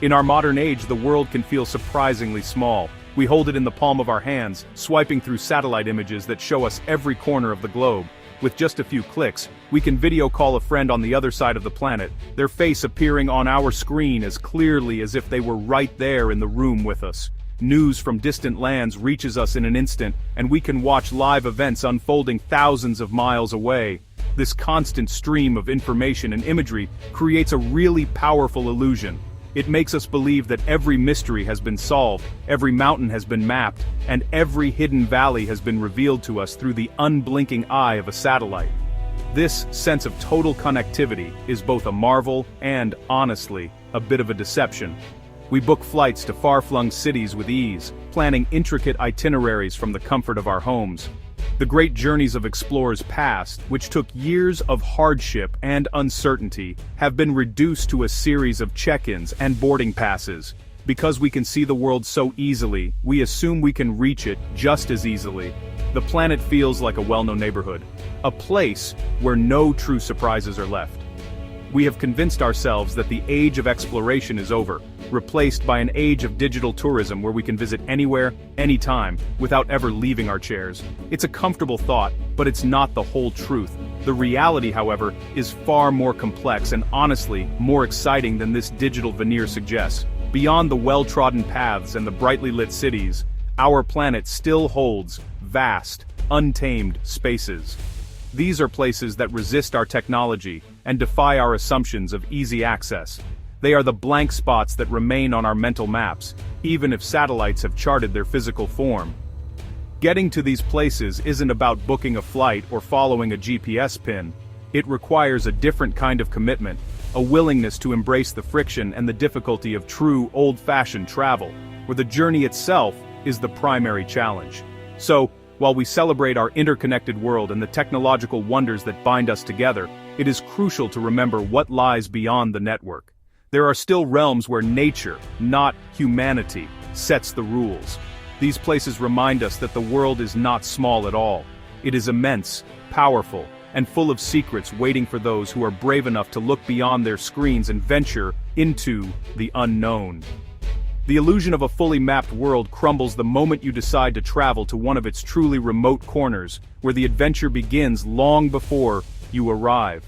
In our modern age, the world can feel surprisingly small. We hold it in the palm of our hands, swiping through satellite images that show us every corner of the globe. With just a few clicks, we can video call a friend on the other side of the planet, their face appearing on our screen as clearly as if they were right there in the room with us. News from distant lands reaches us in an instant, and we can watch live events unfolding thousands of miles away. This constant stream of information and imagery creates a really powerful illusion. It makes us believe that every mystery has been solved, every mountain has been mapped, and every hidden valley has been revealed to us through the unblinking eye of a satellite. This sense of total connectivity is both a marvel and, honestly, a bit of a deception. We book flights to far-flung cities with ease, planning intricate itineraries from the comfort of our homes. The great journeys of explorers past, which took years of hardship and uncertainty, have been reduced to a series of check-ins and boarding passes. Because we can see the world so easily, we assume we can reach it just as easily. The planet feels like a well-known neighborhood, a place where no true surprises are left. We have convinced ourselves that the age of exploration is over, replaced by an age of digital tourism where we can visit anywhere, anytime, without ever leaving our chairs. It's a comfortable thought, but it's not the whole truth. The reality, however, is far more complex and honestly, more exciting than this digital veneer suggests. Beyond the well-trodden paths and the brightly lit cities, our planet still holds vast, untamed spaces. These are places that resist our technology and defy our assumptions of easy access. They are the blank spots that remain on our mental maps, even if satellites have charted their physical form. Getting to these places isn't about booking a flight or following a GPS pin. It requires a different kind of commitment, a willingness to embrace the friction and the difficulty of true, old-fashioned travel, where the journey itself is the primary challenge. So, while we celebrate our interconnected world and the technological wonders that bind us together, it is crucial to remember what lies beyond the network. There are still realms where nature, not humanity, sets the rules. These places remind us that the world is not small at all. It is immense, powerful, and full of secrets waiting for those who are brave enough to look beyond their screens and venture into the unknown. The illusion of a fully mapped world crumbles the moment you decide to travel to one of its truly remote corners, where the adventure begins long before you arrive.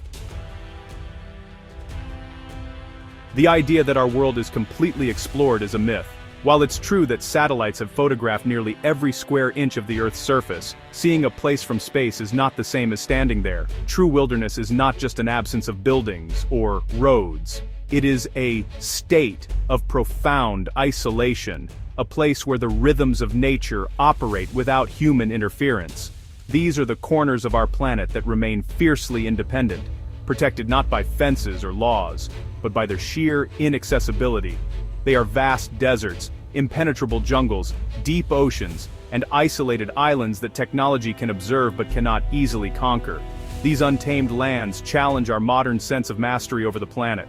The idea that our world is completely explored is a myth. While it's true that satellites have photographed nearly every square inch of the Earth's surface, seeing a place from space is not the same as standing there. True wilderness is not just an absence of buildings or roads. It is a state of profound isolation, a place where the rhythms of nature operate without human interference. These are the corners of our planet that remain fiercely independent, protected not by fences or laws, but by their sheer inaccessibility. They are vast deserts, impenetrable jungles, deep oceans, and isolated islands that technology can observe but cannot easily conquer. These untamed lands challenge our modern sense of mastery over the planet.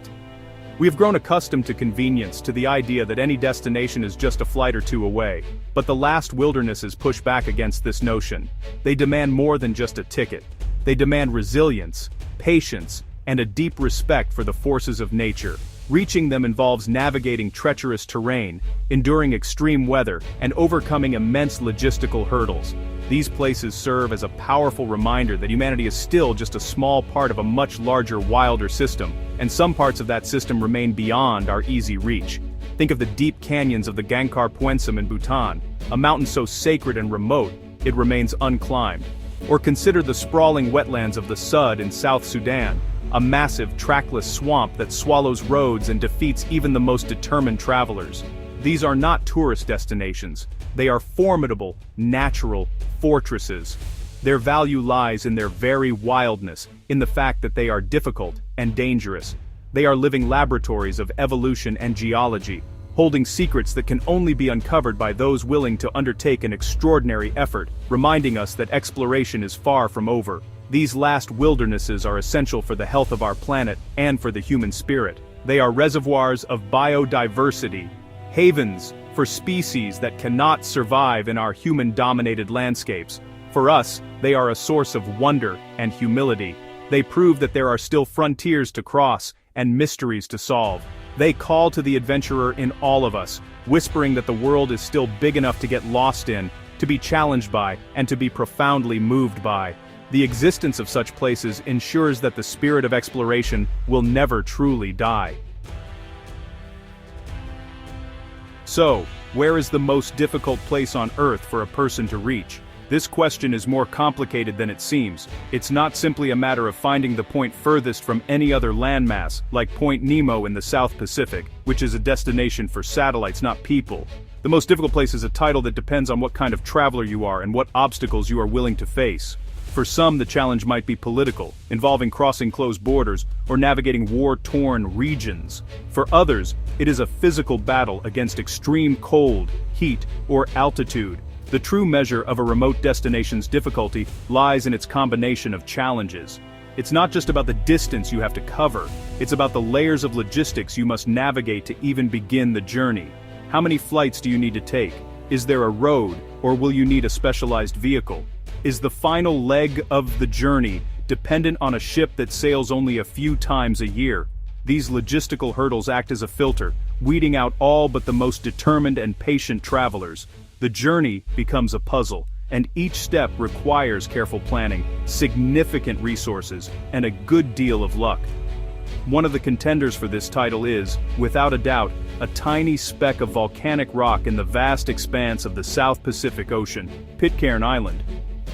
We have grown accustomed to convenience, to the idea that any destination is just a flight or two away. But the last wildernesses push back against this notion. They demand more than just a ticket. They demand resilience, patience, and a deep respect for the forces of nature. Reaching them involves navigating treacherous terrain, enduring extreme weather, and overcoming immense logistical hurdles. These places serve as a powerful reminder that humanity is still just a small part of a much larger, wilder system, and some parts of that system remain beyond our easy reach. Think of the deep canyons of the Gangkhar Puensum in Bhutan, a mountain so sacred and remote, it remains unclimbed. Or consider the sprawling wetlands of the Sud in South Sudan, a massive, trackless swamp that swallows roads and defeats even the most determined travelers. These are not tourist destinations. They are formidable, natural fortresses. Their value lies in their very wildness, in the fact that they are difficult and dangerous. They are living laboratories of evolution and geology, holding secrets that can only be uncovered by those willing to undertake an extraordinary effort, reminding us that exploration is far from over. These last wildernesses are essential for the health of our planet and for the human spirit. They are reservoirs of biodiversity, havens for species that cannot survive in our human-dominated landscapes. For us, they are a source of wonder and humility. They prove that there are still frontiers to cross and mysteries to solve. They call to the adventurer in all of us, whispering that the world is still big enough to get lost in, to be challenged by, and to be profoundly moved by. The existence of such places ensures that the spirit of exploration will never truly die. So, where is the most difficult place on Earth for a person to reach? This question is more complicated than it seems. It's not simply a matter of finding the point furthest from any other landmass, like Point Nemo in the South Pacific, which is a destination for satellites, not people. The most difficult place is a title that depends on what kind of traveler you are and what obstacles you are willing to face. For some, the challenge might be political, involving crossing closed borders or navigating war-torn regions. For others, it is a physical battle against extreme cold, heat, or altitude. The true measure of a remote destination's difficulty lies in its combination of challenges. It's not just about the distance you have to cover, it's about the layers of logistics you must navigate to even begin the journey. How many flights do you need to take? Is there a road, or will you need a specialized vehicle? Is the final leg of the journey dependent on a ship that sails only a few times a year? These logistical hurdles act as a filter, weeding out all but the most determined and patient travelers. The journey becomes a puzzle, and each step requires careful planning, significant resources, and a good deal of luck. One of the contenders for this title is, without a doubt, a tiny speck of volcanic rock in the vast expanse of the South Pacific Ocean, Pitcairn Island.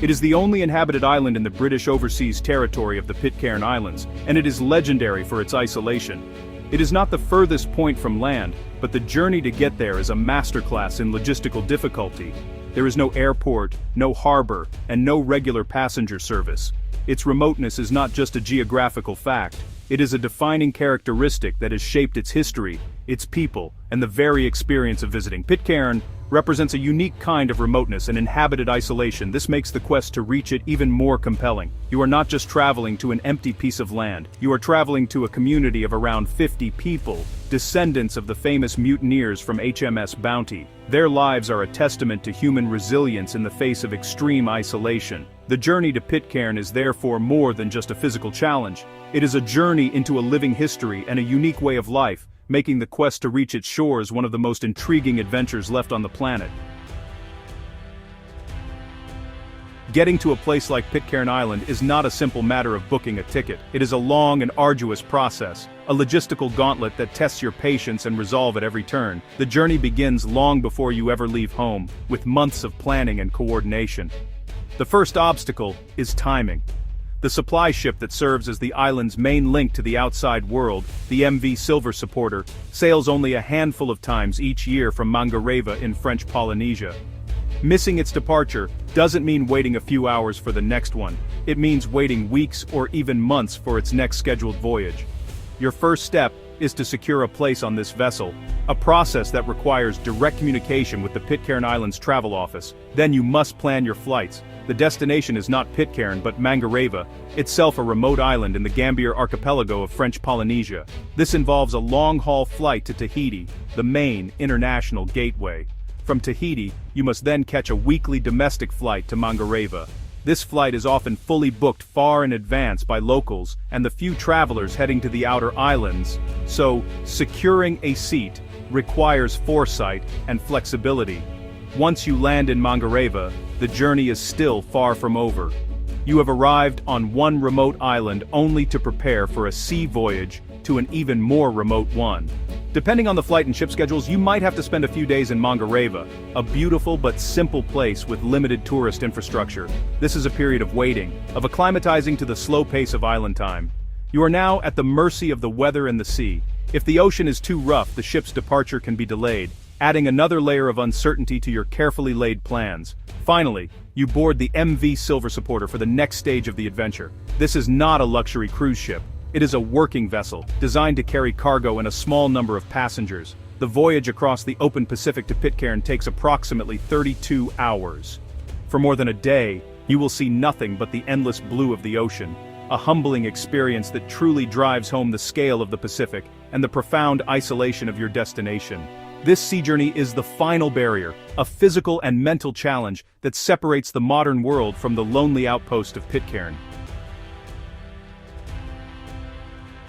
It is the only inhabited island in the British overseas territory of the Pitcairn Islands, and it is legendary for its isolation. It is not the furthest point from land, but the journey to get there is a masterclass in logistical difficulty. There is no airport, no harbor, and no regular passenger service. Its remoteness is not just a geographical fact, it is a defining characteristic that has shaped its history, its people, and the very experience of visiting. Pitcairn represents a unique kind of remoteness and inhabited isolation. This makes the quest to reach it even more compelling. You are not just traveling to an empty piece of land, you are traveling to a community of around 50 people, descendants of the famous mutineers from HMS Bounty. Their lives are a testament to human resilience in the face of extreme isolation. The journey to Pitcairn is therefore more than just a physical challenge. It is a journey into a living history and a unique way of life, making the quest to reach its shores one of the most intriguing adventures left on the planet. Getting to a place like Pitcairn Island is not a simple matter of booking a ticket. It is a long and arduous process, a logistical gauntlet that tests your patience and resolve at every turn. The journey begins long before you ever leave home, with months of planning and coordination. The first obstacle is timing. The supply ship that serves as the island's main link to the outside world, the MV Silver Supporter, sails only a handful of times each year from Mangareva in French Polynesia. Missing its departure doesn't mean waiting a few hours for the next one. It means waiting weeks or even months for its next scheduled voyage. Your first step is to secure a place on this vessel, a process that requires direct communication with the Pitcairn Islands Travel Office. Then you must plan your flights. The destination is not Pitcairn but Mangareva, itself a remote island in the Gambier archipelago of French Polynesia. This involves a long-haul flight to Tahiti, the main international gateway. From Tahiti, you must then catch a weekly domestic flight to Mangareva. This flight is often fully booked far in advance by locals and the few travelers heading to the outer islands, so securing a seat requires foresight and flexibility. Once you land in Mangareva, the journey is still far from over. You have arrived on one remote island only to prepare for a sea voyage to an even more remote one. Depending on the flight and ship schedules, you might have to spend a few days in Mangareva, a beautiful but simple place with limited tourist infrastructure. This is a period of waiting, of acclimatizing to the slow pace of island time. You are now at the mercy of the weather and the sea. If the ocean is too rough, the ship's departure can be delayed, adding another layer of uncertainty to your carefully laid plans. Finally, you board the MV Silver Supporter for the next stage of the adventure. This is not a luxury cruise ship. It is a working vessel, designed to carry cargo and a small number of passengers. The voyage across the open Pacific to Pitcairn takes approximately 32 hours. For more than a day, you will see nothing but the endless blue of the ocean, a humbling experience that truly drives home the scale of the Pacific and the profound isolation of your destination. This sea journey is the final barrier, a physical and mental challenge that separates the modern world from the lonely outpost of Pitcairn.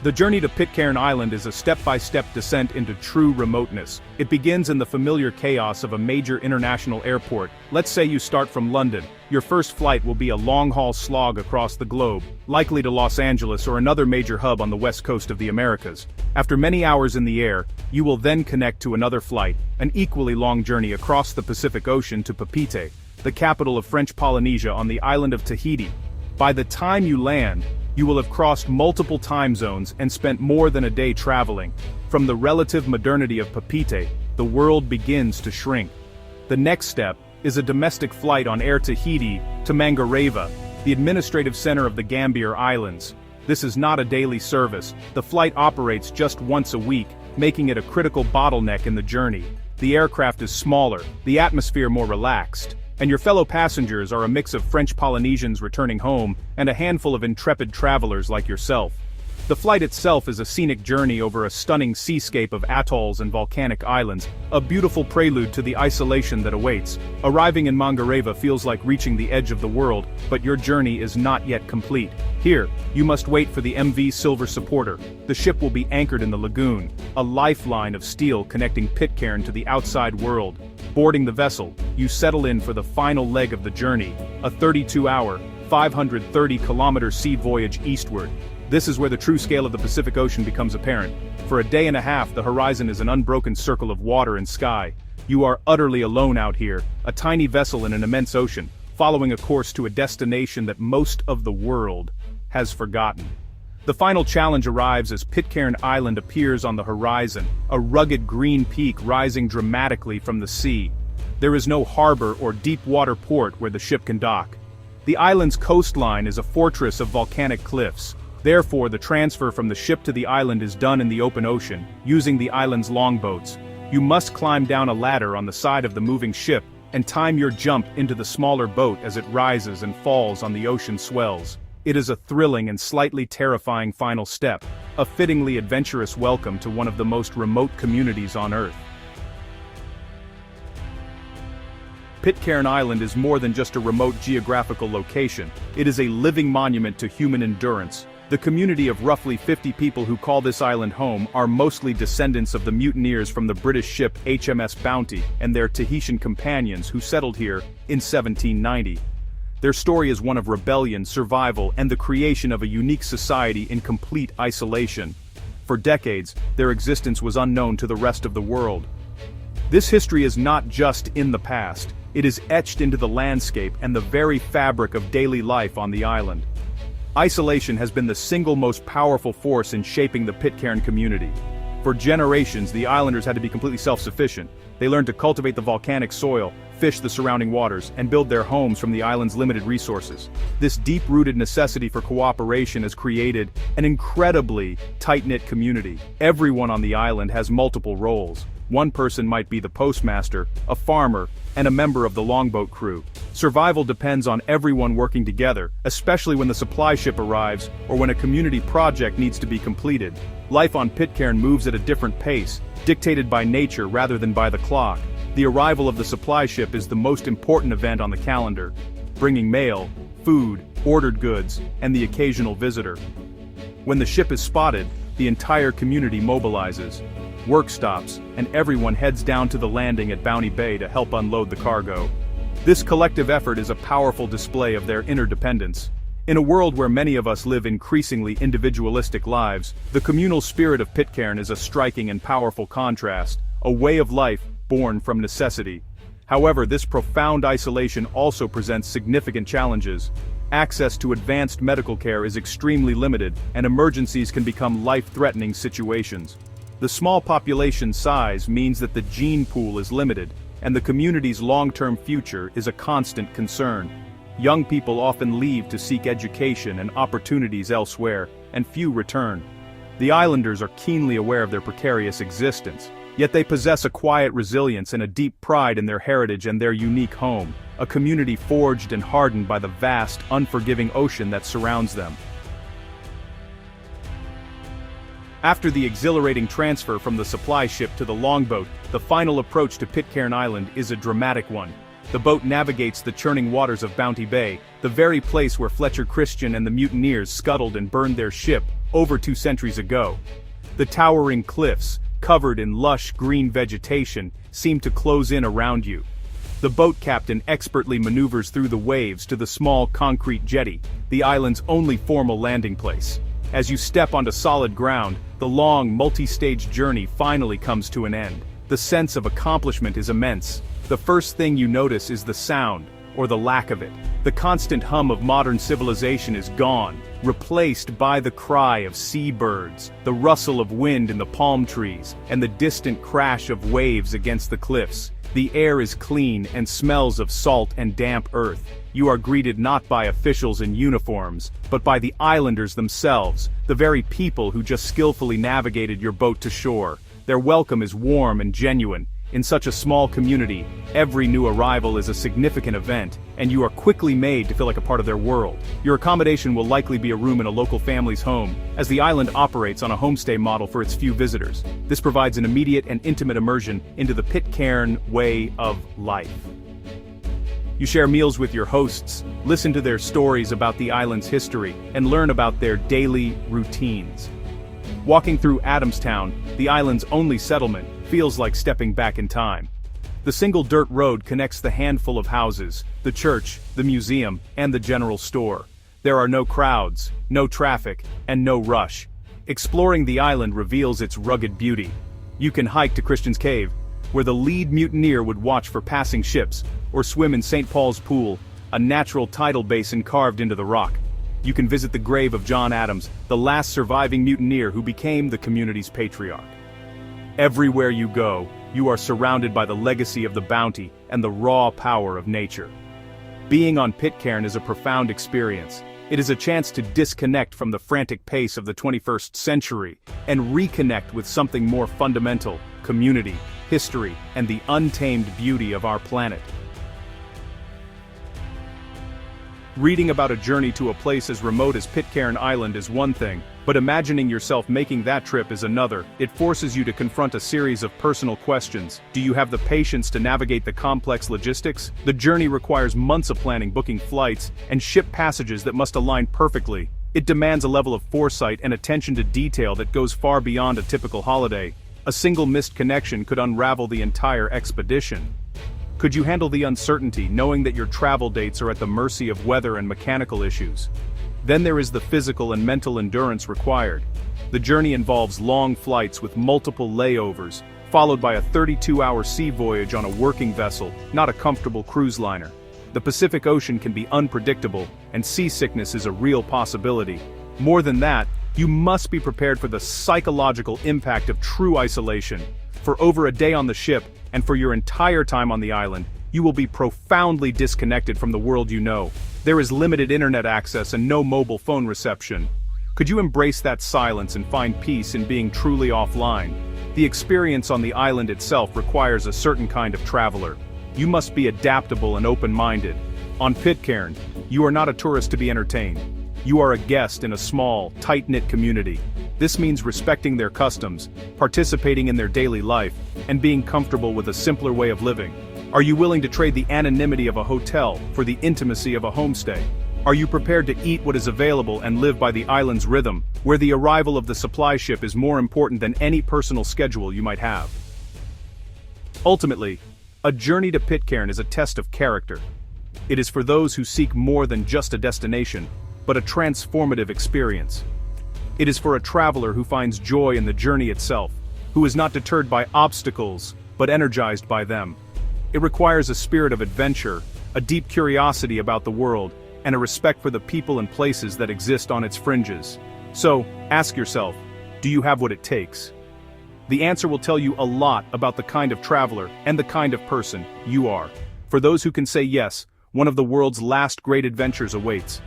The journey to Pitcairn Island is a step-by-step descent into true remoteness. It begins in the familiar chaos of a major international airport. Let's say you start from London. Your first flight will be a long-haul slog across the globe, likely to Los Angeles or another major hub on the west coast of the Americas. After many hours in the air, you will then connect to another flight, an equally long journey across the Pacific Ocean to Papeete, the capital of French Polynesia on the island of Tahiti. By the time you land, you will have crossed multiple time zones and spent more than a day traveling. From the relative modernity of Papeete, the world begins to shrink. The next step is a domestic flight on Air Tahiti to Mangareva, the administrative center of the Gambier Islands. This is not a daily service. The flight operates just once a week, making it a critical bottleneck in the journey. The aircraft is smaller, the atmosphere more relaxed, and your fellow passengers are a mix of French Polynesians returning home and a handful of intrepid travelers like yourself. The flight itself is a scenic journey over a stunning seascape of atolls and volcanic islands, a beautiful prelude to the isolation that awaits. Arriving in Mangareva feels like reaching the edge of the world, but your journey is not yet complete. Here, you must wait for the MV Silver Supporter. The ship will be anchored in the lagoon, a lifeline of steel connecting Pitcairn to the outside world. Boarding the vessel, you settle in for the final leg of the journey, a 32-hour, 530-kilometer sea voyage eastward. This is where the true scale of the Pacific Ocean becomes apparent. For a day and a half, the horizon is an unbroken circle of water and sky. You are utterly alone out here, a tiny vessel in an immense ocean, following a course to a destination that most of the world has forgotten. The final challenge arrives as Pitcairn Island appears on the horizon, a rugged green peak rising dramatically from the sea. There is no harbor or deep water port where the ship can dock. The island's coastline is a fortress of volcanic cliffs. Therefore, the transfer from the ship to the island is done in the open ocean, using the island's longboats. You must climb down a ladder on the side of the moving ship and time your jump into the smaller boat as it rises and falls on the ocean swells. It is a thrilling and slightly terrifying final step, a fittingly adventurous welcome to one of the most remote communities on Earth. Pitcairn Island is more than just a remote geographical location. It is a living monument to human endurance. The community of roughly 50 people who call this island home are mostly descendants of the mutineers from the British ship HMS Bounty and their Tahitian companions who settled here in 1790. Their story is one of rebellion, survival, and the creation of a unique society in complete isolation. For decades, their existence was unknown to the rest of the world. This history is not just in the past, it is etched into the landscape and the very fabric of daily life on the island. Isolation has been the single most powerful force in shaping the Pitcairn community. For generations, the islanders had to be completely self-sufficient. They learned to cultivate the volcanic soil, fish the surrounding waters, and build their homes from the island's limited resources. This deep-rooted necessity for cooperation has created an incredibly tight-knit community. Everyone on the island has multiple roles. One person might be the postmaster, a farmer, and a member of the longboat crew. Survival depends on everyone working together, especially when the supply ship arrives or when a community project needs to be completed. Life on Pitcairn moves at a different pace, dictated by nature rather than by the clock. The arrival of the supply ship is the most important event on the calendar, bringing mail, food, ordered goods, and the occasional visitor. When the ship is spotted, the entire community mobilizes. Work stops, and everyone heads down to the landing at Bounty Bay to help unload the cargo. This collective effort is a powerful display of their interdependence. In a world where many of us live increasingly individualistic lives, the communal spirit of Pitcairn is a striking and powerful contrast, a way of life born from necessity. However, this profound isolation also presents significant challenges. Access to advanced medical care is extremely limited, and emergencies can become life-threatening situations. The small population size means that the gene pool is limited, and the community's long-term future is a constant concern. Young people often leave to seek education and opportunities elsewhere, and few return. The islanders are keenly aware of their precarious existence, yet they possess a quiet resilience and a deep pride in their heritage and their unique home, a community forged and hardened by the vast, unforgiving ocean that surrounds them. After the exhilarating transfer from the supply ship to the longboat, the final approach to Pitcairn Island is a dramatic one. The boat navigates the churning waters of Bounty Bay, the very place where Fletcher Christian and the mutineers scuttled and burned their ship, over 2 centuries ago. The towering cliffs, covered in lush green vegetation, seem to close in around you. The boat captain expertly maneuvers through the waves to the small concrete jetty, the island's only formal landing place. As you step onto solid ground, the long, multi-stage journey finally comes to an end. The sense of accomplishment is immense. The first thing you notice is the sound, or the lack of it. The constant hum of modern civilization is gone, replaced by the cry of seabirds, the rustle of wind in the palm trees, and the distant crash of waves against the cliffs. The air is clean and smells of salt and damp earth. You are greeted not by officials in uniforms, but by the islanders themselves, the very people who just skillfully navigated your boat to shore. Their welcome is warm and genuine. In such a small community, every new arrival is a significant event, and you are quickly made to feel like a part of their world. Your accommodation will likely be a room in a local family's home, as the island operates on a homestay model for its few visitors. This provides an immediate and intimate immersion into the Pitcairn way of life. You share meals with your hosts, listen to their stories about the island's history, and learn about their daily routines. Walking through Adamstown, the island's only settlement, feels like stepping back in time. The single dirt road connects the handful of houses, the church, the museum, and the general store. There are no crowds, no traffic, and no rush. Exploring the island reveals its rugged beauty. You can hike to Christian's Cave, where the lead mutineer would watch for passing ships, or swim in St. Paul's Pool, a natural tidal basin carved into the rock. You can visit the grave of John Adams, the last surviving mutineer who became the community's patriarch. Everywhere you go, you are surrounded by the legacy of the bounty and the raw power of nature. Being on Pitcairn is a profound experience. It is a chance to disconnect from the frantic pace of the 21st century and reconnect with something more fundamental: community, history, and the untamed beauty of our planet. Reading about a journey to a place as remote as Pitcairn Island is one thing, but imagining yourself making that trip is another. It forces you to confront a series of personal questions. Do you have the patience to navigate the complex logistics? The journey requires months of planning, booking flights, and ship passages that must align perfectly. It demands a level of foresight and attention to detail that goes far beyond a typical holiday. A single missed connection could unravel the entire expedition. Could you handle the uncertainty, knowing that your travel dates are at the mercy of weather and mechanical issues? Then there is the physical and mental endurance required. The journey involves long flights with multiple layovers, followed by a 32-hour sea voyage on a working vessel, not a comfortable cruise liner. The Pacific Ocean can be unpredictable, and seasickness is a real possibility. More than that, you must be prepared for the psychological impact of true isolation. For over a day on the ship, and for your entire time on the island, you will be profoundly disconnected from the world you know. There is limited internet access and no mobile phone reception. Could you embrace that silence and find peace in being truly offline? The experience on the island itself requires a certain kind of traveler. You must be adaptable and open-minded. On Pitcairn, you are not a tourist to be entertained. You are a guest in a small, tight-knit community. This means respecting their customs, participating in their daily life, and being comfortable with a simpler way of living. Are you willing to trade the anonymity of a hotel for the intimacy of a homestay? Are you prepared to eat what is available and live by the island's rhythm, where the arrival of the supply ship is more important than any personal schedule you might have? Ultimately, a journey to Pitcairn is a test of character. It is for those who seek more than just a destination, but a transformative experience. It is for a traveler who finds joy in the journey itself, who is not deterred by obstacles, but energized by them. It requires a spirit of adventure, a deep curiosity about the world, and a respect for the people and places that exist on its fringes. So, ask yourself, do you have what it takes? The answer will tell you a lot about the kind of traveler and the kind of person you are. For those who can say yes, one of the world's last great adventures awaits.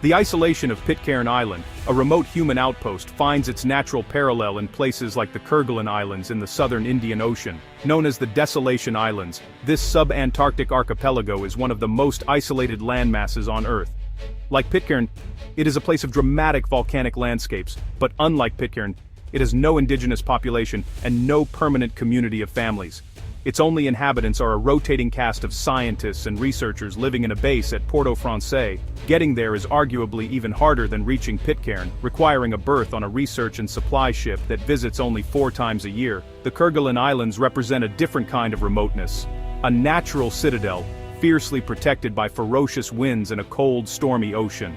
The isolation of Pitcairn Island, a remote human outpost, finds its natural parallel in places like the Kerguelen Islands in the southern Indian Ocean. Known as the Desolation Islands, this sub-Antarctic archipelago is one of the most isolated landmasses on Earth. Like Pitcairn, it is a place of dramatic volcanic landscapes, but unlike Pitcairn, it has no indigenous population and no permanent community of families. Its only inhabitants are a rotating cast of scientists and researchers living in a base at Port-au-Français. Getting there is arguably even harder than reaching Pitcairn, requiring a berth on a research and supply ship that visits only 4 times a year. The Kerguelen Islands represent a different kind of remoteness. A natural citadel, fiercely protected by ferocious winds and a cold, stormy ocean.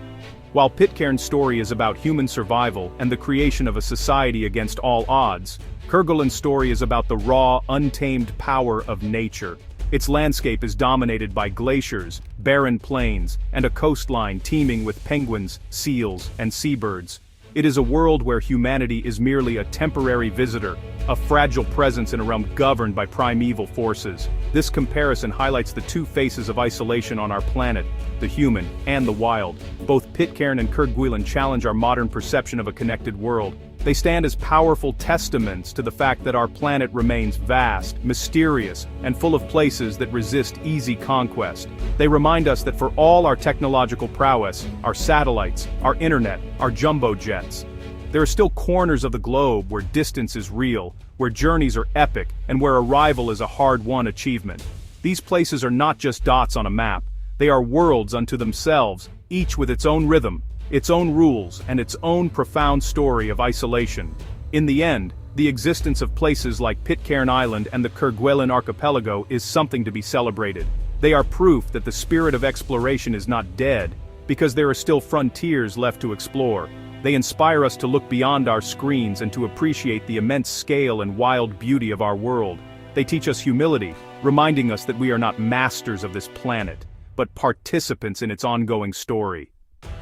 While Pitcairn's story is about human survival and the creation of a society against all odds, Kerguelen's story is about the raw, untamed power of nature. Its landscape is dominated by glaciers, barren plains, and a coastline teeming with penguins, seals, and seabirds. It is a world where humanity is merely a temporary visitor, a fragile presence in a realm governed by primeval forces. This comparison highlights the two faces of isolation on our planet, the human and the wild. Both Pitcairn and Kerguelen challenge our modern perception of a connected world. They stand as powerful testaments to the fact that our planet remains vast, mysterious, and full of places that resist easy conquest. They remind us that for all our technological prowess, our satellites, our internet, our jumbo jets, there are still corners of the globe where distance is real, where journeys are epic, and where arrival is a hard-won achievement. These places are not just dots on a map, they are worlds unto themselves, each with its own rhythm, its own rules, and its own profound story of isolation. In the end, the existence of places like Pitcairn Island and the Kerguelen Archipelago is something to be celebrated. They are proof that the spirit of exploration is not dead, because there are still frontiers left to explore. They inspire us to look beyond our screens and to appreciate the immense scale and wild beauty of our world. They teach us humility, reminding us that we are not masters of this planet, but participants in its ongoing story.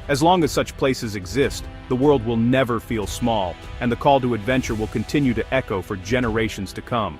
As long as such places exist, the world will never feel small, and the call to adventure will continue to echo for generations to come.